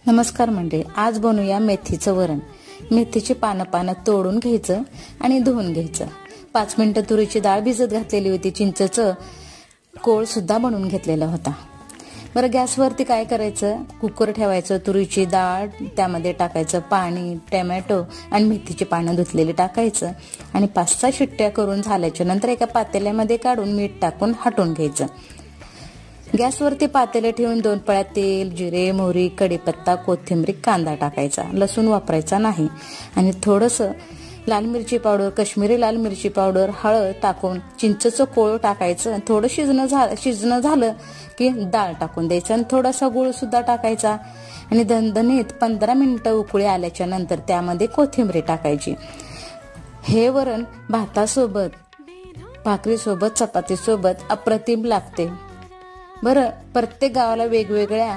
नमस्कार मंडळी, आज बनवूया मेथीचं वरण। मेथीची पानं तोडून घ्यायचं आणि धुवून घ्यायचं। 5 मिनिटं तुरीची डाळ भिजत घातलेली होती। चिंचेचं कोळ सुद्धा बनवून घेतलेला होता। बरं, गॅसवरती काय करायचं, कुकर ठेवायचं, तुरीची डाळ त्यामध्ये टाकायचं, पाणी, टोमॅटो आणि मेथीची पानं धुतलेली टाकायचं आणि 5-6 शिट्ट्या करून झाल्याच्या नंतर एका पातेल्यामध्ये काढून मीठ टाकून हटवून घ्यायचं। गॅसवरती पातेले ठेवून 2 पळ्या तेल, जिरे, मोहरी, कढीपत्ता, कोथिंबीर, कांदा टाकायचा। लसूण वापरायचा नाही आणि थोडंसं लाल मिरची पावडर, काश्मीरी लाल मिरची पावडर, हळद टाकून चिंचेचं कोळ टाकायचं। थोडं शिजणं झालं की डाळ टाकून द्यायचं आणि थोडासा गूळ सुद्धा टाकायचा आणि दणदणीत 15 मिनिटं उकळी आल्याच्या नंतर त्यामध्ये कोथिंबीर टाकायची। हे वरण भातासोबत, भाकरीसोबत, चपातीसोबत अप्रतिम लागते। बरं, प्रत्येक गावाला वेगवेगळ्या